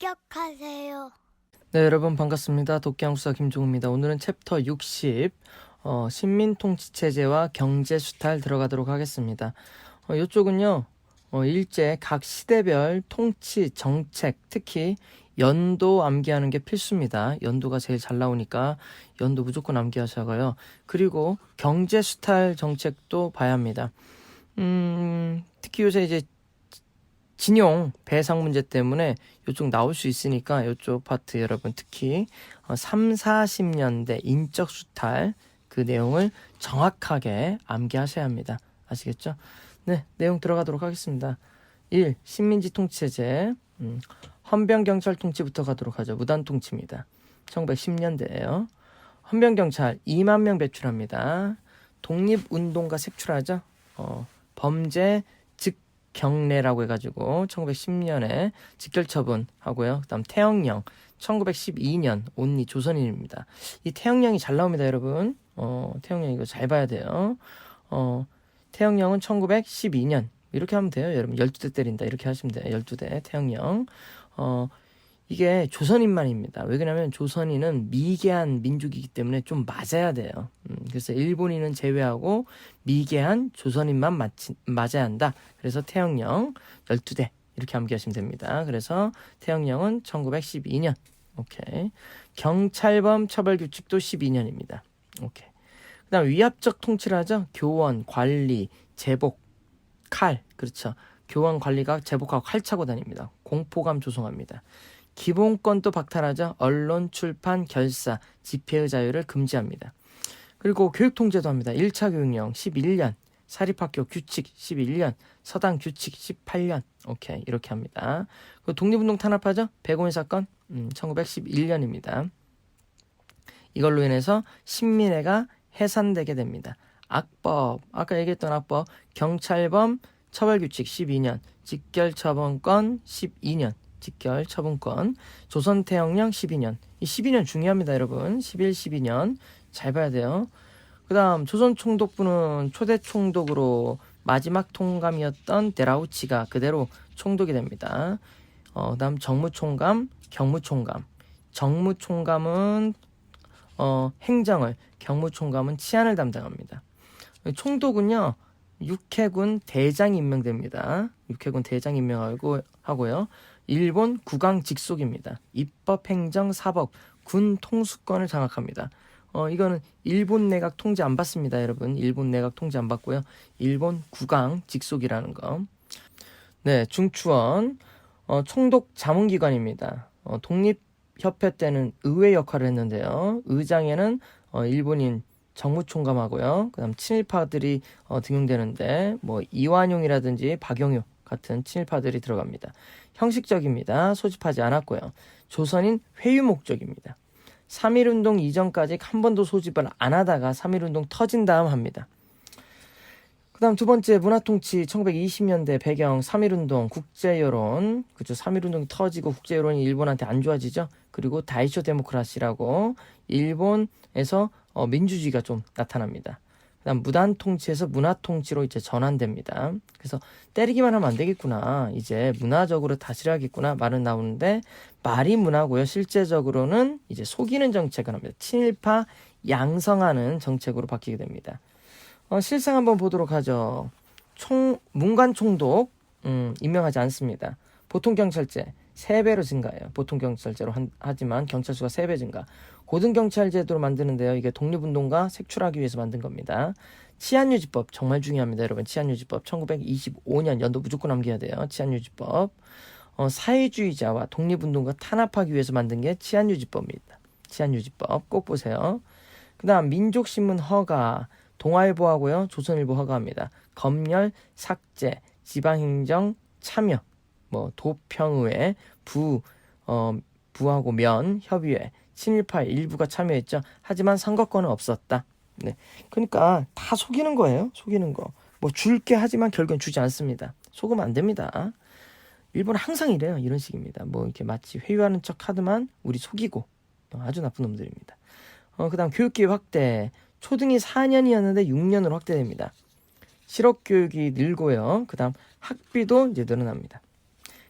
시작하세요. 네, 여러분 반갑습니다. 독기양수사 김종우입니다. 오늘은 챕터 60 신민통치체제와 경제수탈 들어가도록 하겠습니다. 이쪽은요 일제 각 시대별 통치 정책, 특히 연도 암기하는 게 필수입니다. 연도가 제일 잘 나오니까 연도 무조건 암기하셔가요. 그리고 경제수탈 정책도 봐야 합니다. 특히 요새 이제 진용 배상 문제 때문에 이쪽 나올 수 있으니까 이쪽 파트 여러분 특히 3, 40년대 인적 수탈 그 내용을 정확하게 암기하셔야 합니다. 아시겠죠? 네, 내용 들어가도록 하겠습니다. 1. 식민지 통치체제. 헌병경찰 통치부터 가도록 하죠. 무단 통치입니다. 1910년대예요. 헌병경찰 2만 명 배출합니다. 독립운동가 색출하죠. 범죄 경례라고 해가지고 1910년에 직결처분하고요. 그다음 태영령 1912년 온리 조선인입니다. 이 태영령이 잘 나옵니다, 여러분. 태영령 이거 잘 봐야 돼요. 태영령은 1912년 이렇게 하면 돼요, 여러분. 12대 때린다 이렇게 하시면 돼요. 12대 태영령. 이게 조선인만입니다. 왜 그러냐면 조선인은 미개한 민족이기 때문에 좀 맞아야 돼요. 그래서 일본인은 제외하고 미개한 조선인만 맞아야 한다. 그래서 태영령 12대 이렇게 암기하시면 됩니다. 그래서 태영령은 1912년. 오케이. 경찰범 처벌규칙도 12년입니다. 오케이. 그다음 위압적 통치를 하죠. 교원, 관리, 제복, 칼. 그렇죠. 교원 관리가 제복하고 칼 차고 다닙니다. 공포감 조성합니다. 기본권도 박탈하죠. 언론, 출판, 결사, 집회의 자유를 금지합니다. 그리고 교육통제도 합니다. 1차 교육령 11년, 사립학교 규칙 11년, 서당 규칙 18년. 오케이, 이렇게 합니다. 그리고 독립운동 탄압하죠. 백오인 사건 1911년입니다. 이걸로 인해서 신민회가 해산되게 됩니다. 악법, 아까 얘기했던 악법, 경찰범 처벌규칙 12년, 직결처분권 12년, 직결처분권, 조선태영령 12년. 이 12년 중요합니다, 여러분. 11, 12년 잘 봐야 돼요. 그 다음 조선총독부는 초대 총독으로 마지막 통감이었던 데라우치가 그대로 총독이 됩니다. 그 다음 정무총감, 경무총감. 정무총감은 행정을, 경무총감은 치안을 담당합니다. 총독은요 육해군 대장이 임명됩니다. 육해군 대장 임명하고요. 일본 국왕 직속입니다. 입법, 행정, 사법, 군 통수권을 장악합니다. 이거는 일본 내각 통제 안 받습니다, 여러분. 일본 내각 통제 안 받고요. 일본 국왕 직속이라는 거. 네, 중추원 총독 자문기관입니다. 독립협회 때는 의회 역할을 했는데요. 의장에는 일본인 정무총감하고요. 그다음 친일파들이 등용되는데 뭐 이완용이라든지 박영유 같은 친일파들이 들어갑니다. 형식적입니다. 소집하지 않았고요. 조선인 회유 목적입니다. 3.1운동 이전까지 한 번도 소집을 안 하다가 3.1운동 터진 다음 합니다. 그 다음 두 번째 문화통치 1920년대 배경 3.1운동 국제여론. 그죠. 3.1운동이 터지고 국제여론이 일본한테 안 좋아지죠. 그리고 다이쇼 데모크라시라고 일본에서 민주주의가 좀 나타납니다. 그다음 무단 통치에서 문화 통치로 이제 전환됩니다. 그래서 때리기만 하면 안 되겠구나. 이제 문화적으로 다스려야겠구나 말은 나오는데 말이 문화고요. 실제적으로는 이제 속이는 정책을 합니다. 친일파 양성하는 정책으로 바뀌게 됩니다. 실상 한번 보도록 하죠. 문관 총독 임명하지 않습니다. 보통 경찰제 3배로 증가해요. 보통 경찰제로 하지만 경찰 수가 3배 증가. 고등경찰 제도로 만드는데요. 이게 독립운동가 색출하기 위해서 만든 겁니다. 치안유지법 정말 중요합니다, 여러분. 치안유지법 1925년 연도 무조건 남겨야 돼요. 치안유지법. 사회주의자와 독립운동가 탄압하기 위해서 만든 게 치안유지법입니다. 치안유지법 꼭 보세요. 그 다음 민족신문 허가, 동아일보하고요. 조선일보 허가합니다. 검열, 삭제, 지방행정 참여, 뭐 도평의회, 부하고 면, 협의회, 친일파 일부가 참여했죠. 하지만 선거권은 없었다. 네, 그러니까 다 속이는 거예요. 속이는 거. 뭐 줄게 하지만 결국엔 주지 않습니다. 속으면 안 됩니다. 일본은 항상 이래요. 이런 식입니다. 뭐 이렇게 마치 회유하는 척 하더만 우리 속이고 아주 나쁜 놈들입니다. 그다음 교육기회 확대. 초등이 4년이었는데 6년으로 확대됩니다. 실업교육이 늘고요. 그다음 학비도 이제 늘어납니다.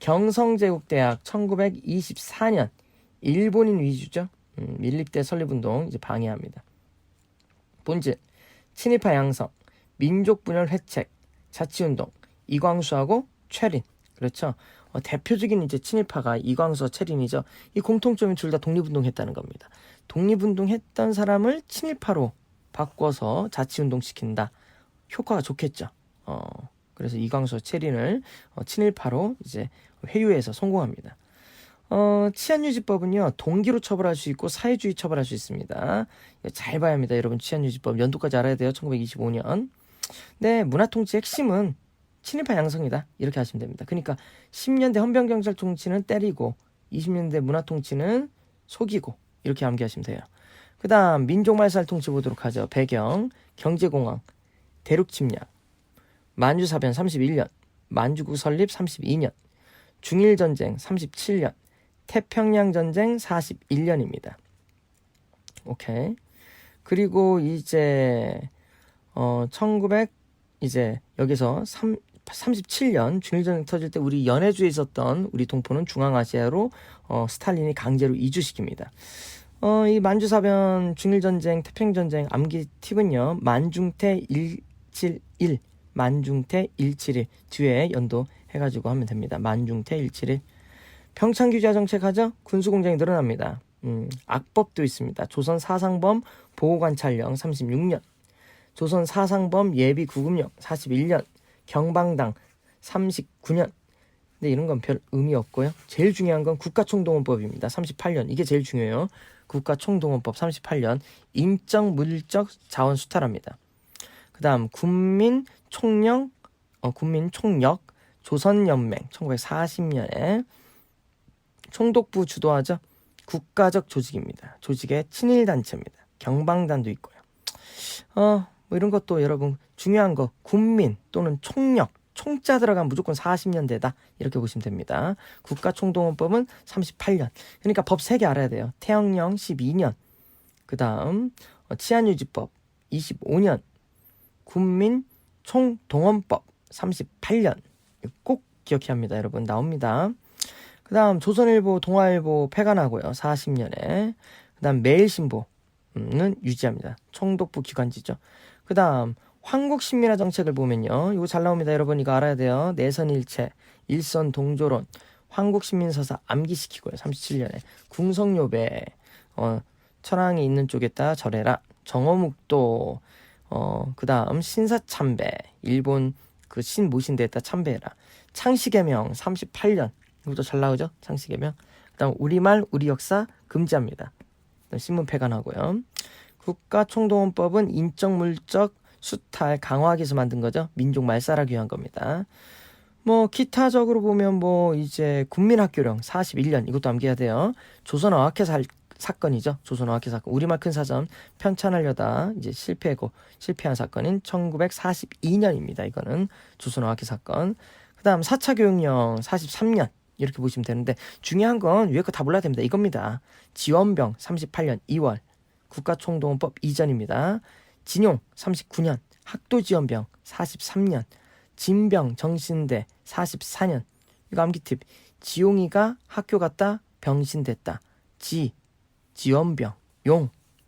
경성제국대학 1924년 일본인 위주죠. 밀립대 설립운동 이제 방해합니다. 본질 친일파 양성, 민족분열 회책, 자치운동 이광수하고 최린. 그렇죠. 대표적인 이제 친일파가 이광수와 최린이죠. 이 공통점이 둘 다 독립운동했다는 겁니다. 독립운동했던 사람을 친일파로 바꿔서 자치운동 시킨다. 효과가 좋겠죠. 그래서 이광수와 최린을 친일파로 이제 회유해서 성공합니다. 치안유지법은요, 동기로 처벌할 수 있고 사회주의 처벌할 수 있습니다. 잘 봐야 합니다. 여러분, 치안유지법 연도까지 알아야 돼요. 1925년. 네, 문화통치 핵심은 친일파 양성이다. 이렇게 하시면 됩니다. 그러니까 10년대 헌병경찰 통치는 때리고 20년대 문화통치는 속이고 이렇게 암기하시면 돼요. 그 다음 민족말살 통치 보도록 하죠. 배경, 경제공황, 대륙침략, 만주사변 31년, 만주국 설립 32년, 중일전쟁 37년, 태평양전쟁 41년입니다. 오케이. 그리고 이제 1900 이제 여기서 37년 중일전쟁 터질 때 우리 연해주에 있었던 우리 동포는 중앙아시아로 스탈린이 강제로 이주시킵니다. 이 만주사변, 중일전쟁, 태평전쟁 암기 팁은요. 만중태 171, 만중태 171 뒤에 연도 해가지고 하면 됩니다. 만중태 171. 평창규제화 정책 하죠? 군수공장이 늘어납니다. 악법도 있습니다. 조선 사상범 보호관찰령 36년, 조선 사상범 예비 구금령 41년, 경방당 39년. 근데 이런 건 별 의미 없고요. 제일 중요한 건 국가총동원법입니다. 38년. 이게 제일 중요해요. 국가총동원법 38년. 인적 물적 자원 수탈합니다. 그 다음 군민총령 조선연맹 1940년에 총독부 주도하죠. 국가적 조직입니다. 조직의 친일단체입니다. 경방단도 있고요. 뭐 이런 것도 여러분 중요한 거 군민 또는 총력 총자 들어가면 무조건 40년대다 이렇게 보시면 됩니다. 국가총동원법은 38년. 그러니까 법 3개 알아야 돼요. 태영령 12년. 그 다음 치안유지법 25년. 군민총동원법 38년. 꼭 기억해야 합니다. 여러분 나옵니다. 그 다음 조선일보 동아일보 폐간하고요. 40년에. 그 다음 매일신보는 유지합니다. 총독부 기관지죠. 그 다음 황국신민화 정책을 보면요. 이거 잘 나옵니다. 여러분 이거 알아야 돼요. 내선일체, 일선동조론, 황국신민서사 암기시키고요. 37년에 궁성요배, 천황이 있는 쪽에다 절해라, 정어묵도, 그 다음 신사참배, 일본 그 신모신대에다 참배해라, 창씨개명 38년, 이것도 잘 나오죠. 창씨개명. 그 다음 우리말 우리 역사 금지합니다. 신문 폐간하고요. 국가총동원법은 인적 물적 수탈 강화하기 위해서 만든 거죠. 민족 말살하기 위한 겁니다. 뭐 기타적으로 보면 뭐 이제 국민학교령 41년 이것도 암기해야 돼요. 조선어학회 사건이죠. 조선어학회 사건. 우리말 큰 사전 편찬하려다 이제 실패한 사건인 1942년입니다. 이거는 조선어학회 사건. 그다음 4차 교육령 43년 이렇게 보시면 되는데 중요한 건 위에 거 다 몰라야 됩니다. 이겁니다. 지원병 38년 2월 국가총동원법 이전입니다. 진용 39년, 학도지원병 43년, 진병 정신대 44년. 이거 암기팁. 지용이가 학교 갔다 병신됐다. 지원병,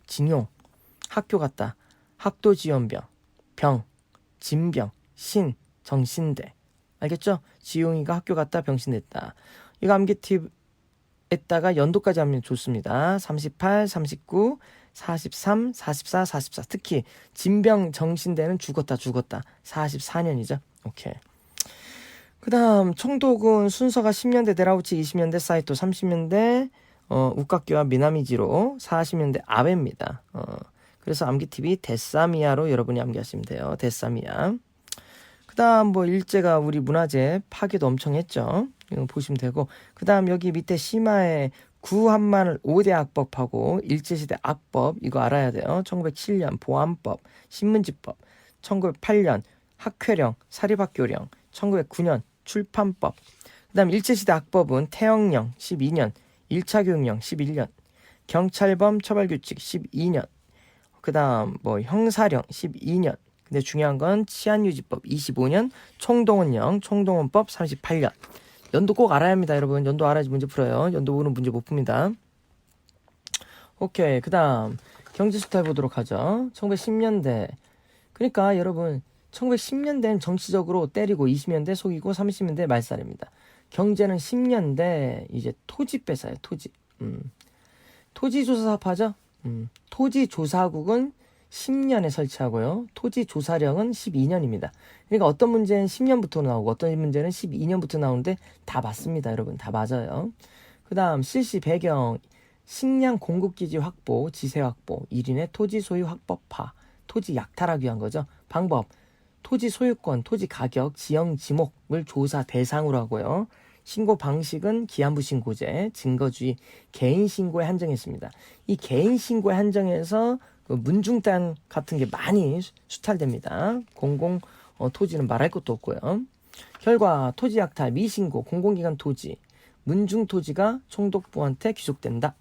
진용, 학교 갔다 학도지원병, 진병, 정신대. 알겠죠? 지용이가 학교 갔다 병신됐다. 이거 암기팁에다가 연도까지 하면 좋습니다. 38, 39, 43, 44, 44. 특히 진병 정신대는 죽었다. 44년이죠. 오케이. 그 다음 총독은 순서가 10년대 데라우치, 20년대 사이토, 30년대 우카키와 미나미지로, 40년대 아베입니다. 그래서 암기팁이 데사미야로 여러분이 암기하시면 돼요. 데사미야. 그 다음 뭐 일제가 우리 문화재 파괴도 엄청 했죠. 이거 보시면 되고, 그 다음 여기 밑에 심화에 구한말 5대 악법하고 일제시대 악법 이거 알아야 돼요. 1907년 보안법, 신문지법, 1908년 학회령, 사립학교령, 1909년 출판법. 그 다음 일제시대 악법은 태영령 12년, 1차 교육령 11년, 경찰범 처벌규칙 12년, 그 다음 뭐 형사령 12년. 근데 중요한 건 치안유지법 25년, 총동원령, 총동원법 38년. 연도 꼭 알아야 합니다, 여러분. 연도 알아야지 문제 풀어요. 연도 모르는 문제 못 풉니다. 오케이. 그 다음 경제수탈 보도록 하죠. 1910년대. 그러니까 여러분 1910년대는 정치적으로 때리고 20년대 속이고 30년대 말살입니다. 경제는 10년대 이제 토지 뺏어요. 토지. 토지조사사업하죠. 토지조사국은 10년에 설치하고요. 토지조사령은 12년입니다. 그러니까 어떤 문제는 10년부터 나오고 어떤 문제는 12년부터 나오는데 다 맞습니다. 여러분 다 맞아요. 그 다음 실시 배경 식량 공급기지 확보, 지세 확보, 1인의 토지 소유 확법화, 토지 약탈하기 위한 거죠. 방법, 토지 소유권, 토지 가격, 지형 지목을 조사 대상으로 하고요. 신고 방식은 기한부 신고제, 증거주의, 개인 신고에 한정했습니다. 이 개인 신고에 한정해서 그 문중 땅 같은 게 많이 수탈됩니다. 공공 토지는 말할 것도 없고요. 결과 토지 약탈, 미신고, 공공기관 토지, 문중 토지가 총독부한테 귀속된다.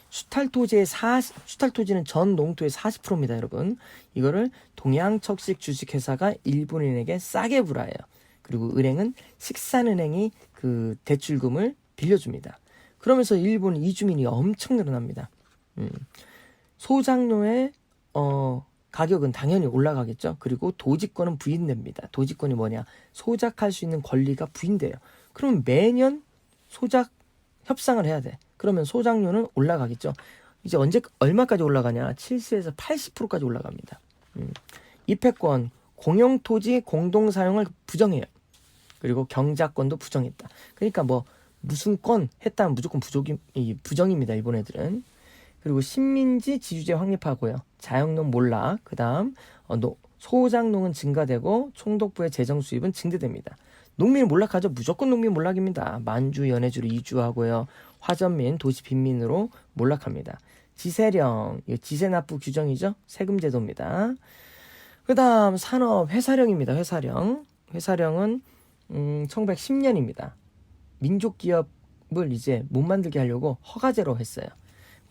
수탈 토지는 전 농토의 40%입니다, 여러분. 이거를 동양척식 주식회사가 일본인에게 싸게 불화해요. 그리고 은행은 식산은행이 그 대출금을 빌려줍니다. 그러면서 일본 이주민이 엄청 늘어납니다. 소장료의 가격은 당연히 올라가겠죠. 그리고 도지권은 부인됩니다. 도지권이 뭐냐? 소작할 수 있는 권리가 부인돼요. 그럼 매년 소작 협상을 해야 돼. 그러면 소장료는 올라가겠죠. 이제 얼마까지 올라가냐? 70에서 80%까지 올라갑니다. 입회권, 공용토지 공동사용을 부정해요. 그리고 경작권도 부정했다. 그러니까 뭐 무슨 권 했다면 무조건 부정입니다. 일본 애들은. 그리고 식민지 지주제 확립하고요. 자영농 몰락. 그 다음 소장농은 증가되고 총독부의 재정 수입은 증대됩니다. 농민은 몰락하죠. 무조건 농민 몰락입니다. 만주, 연해주로 이주하고요. 화전민, 도시 빈민으로 몰락합니다. 지세령, 지세납부 규정이죠. 세금 제도입니다. 그 다음 산업 회사령입니다. 회사령은 1910년입니다. 민족기업을 이제 못 만들게 하려고 허가제로 했어요.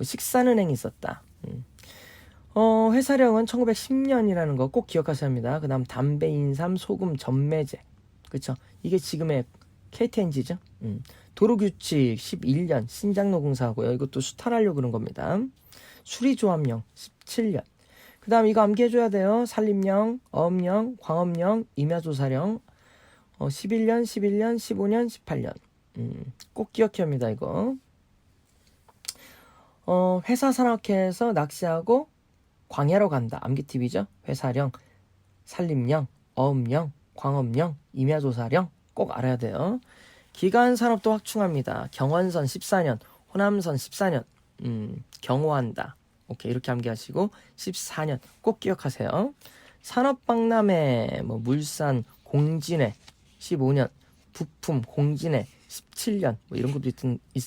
식산은행이 있었다. 회사령은 1910년이라는 거 꼭 기억하셔야 합니다. 그 다음 담배, 인삼, 소금, 전매제. 그쵸? 이게 지금의 KTNG죠. 도로규칙 11년 신장노공사하고요. 이것도 수탈하려고 그런 겁니다. 수리조합령 17년. 그 다음 이거 암기해줘야 돼요. 산림령, 어업령, 광업령, 임야조사령 11년, 15년, 18년. 꼭 기억해야 합니다. 이거. 회사 산악회에서 낚시하고 광야로 간다. 암기팁이죠. 회사령, 산림령, 어업령, 광업령, 임야조사령 꼭 알아야 돼요. 기간산업도 확충합니다. 경원선 14년, 호남선 14년. 경호한다. 오케이, 이렇게 암기하시고 14년 꼭 기억하세요. 산업박람회, 물산, 공진회 15년, 부품, 공진회 17년 이런 것도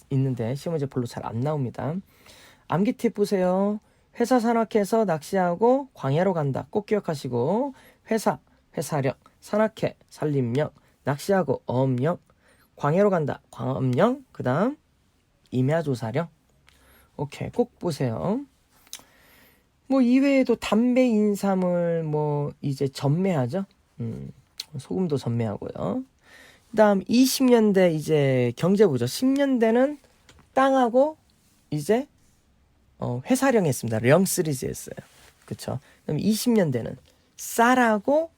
있는데 시험 문제 별로 잘 안 나옵니다. 암기 팁 보세요. 회사 산악회에서 낚시하고 광야로 간다. 꼭 기억하시고 회사령, 산악회, 산림령, 낚시하고 어업령, 광야로 간다. 광업령, 그 다음 임야조사령. 오케이, 꼭 보세요. 이외에도 담배, 인삼을 이제 전매하죠. 소금도 전매하고요. 그 다음 20년대 이제 경제부죠. 10년대는 땅하고 이제 회사령 했습니다. 령 시리즈 했어요. 그쵸? 그럼 20년대는 쌀하고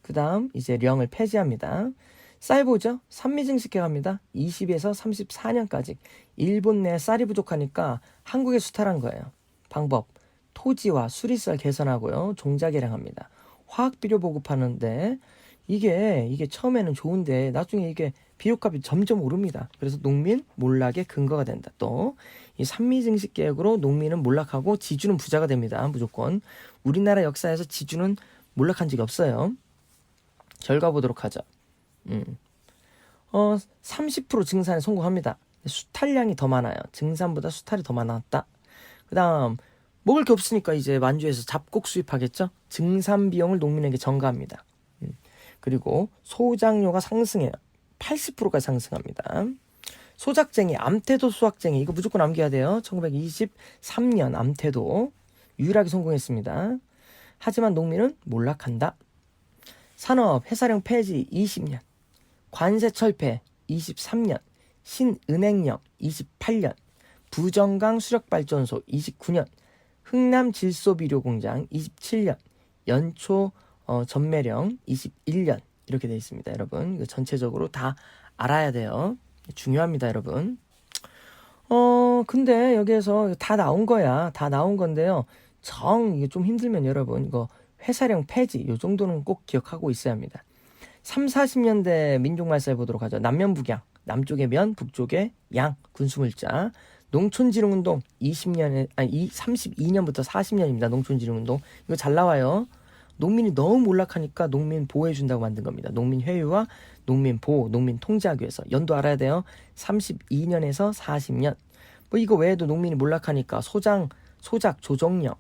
그 다음 이제 령을 폐지합니다. 쌀 보죠. 산미증식해 갑니다. 20에서 34년까지 일본 내 쌀이 부족하니까 한국에 수탈한 거예요. 방법, 토지와 수리쌀 개선하고요. 종자 개량합니다. 화학비료 보급하는데 이게 처음에는 좋은데 나중에 이게 비료값이 점점 오릅니다. 그래서 농민 몰락의 근거가 된다. 또 이 산미증식 개혁으로 농민은 몰락하고 지주는 부자가 됩니다. 무조건. 우리나라 역사에서 지주는 몰락한 적이 없어요. 결과 보도록 하죠. 30% 증산에 성공합니다. 수탈량이 더 많아요. 증산보다 수탈이 더 많았다. 그 다음 먹을 게 없으니까 이제 만주에서 잡곡 수입하겠죠. 증산 비용을 농민에게 전가합니다. 그리고 소장료가 상승해요. 80%까지 상승합니다. 소작쟁이, 암태도 수확쟁이 이거 무조건 암기해야 돼요. 1923년 암태도 유일하게 성공했습니다. 하지만 농민은 몰락한다. 산업, 회사령 폐지 20년. 관세 철폐 23년, 신은행역 28년, 부정강 수력발전소 29년, 흥남 질소비료공장 27년, 연초 전매령 21년 이렇게 되어 있습니다. 여러분 이거 전체적으로 다 알아야 돼요. 중요합니다, 여러분. 근데 여기에서 다 나온 거야. 다 나온 건데요. 이게 좀 힘들면 여러분 이거 회사령 폐지 요 정도는 꼭 기억하고 있어야 합니다. 3, 40년대 민족말살 보도록 하죠. 남면북양, 남쪽의 면, 북쪽의 양, 군수물자. 농촌진흥운동 32년부터 40년입니다. 농촌진흥운동 이거 잘 나와요. 농민이 너무 몰락하니까 농민 보호해준다고 만든 겁니다. 농민회의와 농민보호, 농민통제하기 위해서. 연도 알아야 돼요. 32년에서 40년. 뭐 이거 외에도 농민이 몰락하니까 소작 조정령,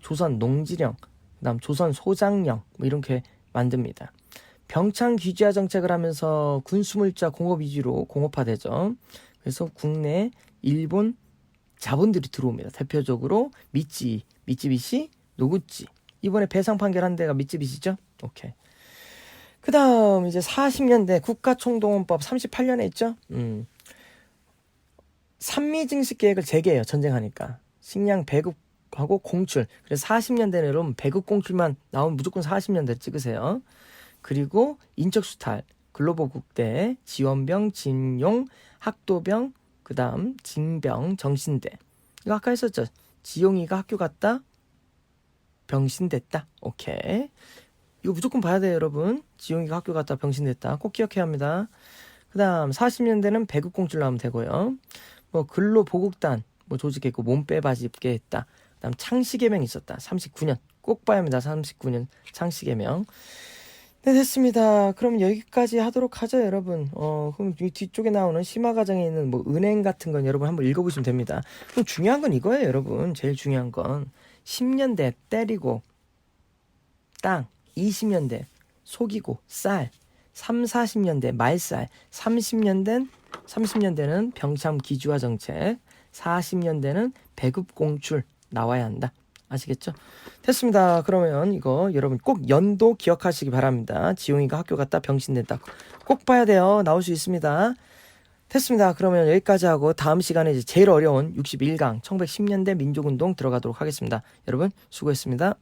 조선 농지령, 그다음 조선 소장령 뭐 이렇게 만듭니다. 병창 규제화 정책을 하면서 군수물자 공업 위주로 공업화되죠. 그래서 국내 일본 자본들이 들어옵니다. 대표적으로 미쯔비시, 노구찌. 이번에 배상 판결한 데가 미쯔비시죠? 오케이. 그 다음 이제 40년대 국가총동원법 38년에 있죠? 산미증식 계획을 재개해요. 전쟁하니까. 식량 배급하고 공출. 그래서 40년대는 여러분 배급 공출만 나오면 무조건 40년대 찍으세요. 그리고 인적수탈, 글로벌 국대, 지원병, 진용, 학도병, 그 다음 징병, 정신대. 이거 아까 했었죠. 지용이가 학교 갔다, 병신됐다. 오케이. 이거 무조건 봐야 돼요, 여러분. 지용이가 학교 갔다 병신됐다. 꼭 기억해야 합니다. 그 다음 40년대는 배급공출 나오면 되고요. 뭐 근로보국단 뭐 조직했고 몸빼바지 입게 했다. 그 다음 창씨개명 있었다. 39년. 꼭 봐야 합니다. 39년 창씨개명. 네, 됐습니다. 그럼 여기까지 하도록 하죠, 여러분. 그럼 이 뒤쪽에 나오는 심화과정에 있는 뭐 은행 같은 건 여러분 한번 읽어보시면 됩니다. 그럼 중요한 건 이거예요, 여러분. 제일 중요한 건 10년대 때리고 땅, 20년대 속이고 쌀, 3, 40년대 말쌀, 30년대는 병참 기주화 정책, 40년대는 배급 공출 나와야 한다. 아시겠죠? 됐습니다. 그러면 이거 여러분 꼭 연도 기억하시기 바랍니다. 지용이가 학교 갔다 병신됐다. 꼭 봐야 돼요. 나올 수 있습니다. 됐습니다. 그러면 여기까지 하고 다음 시간에 이제 제일 어려운 61강 1910년대 민족운동 들어가도록 하겠습니다. 여러분 수고했습니다.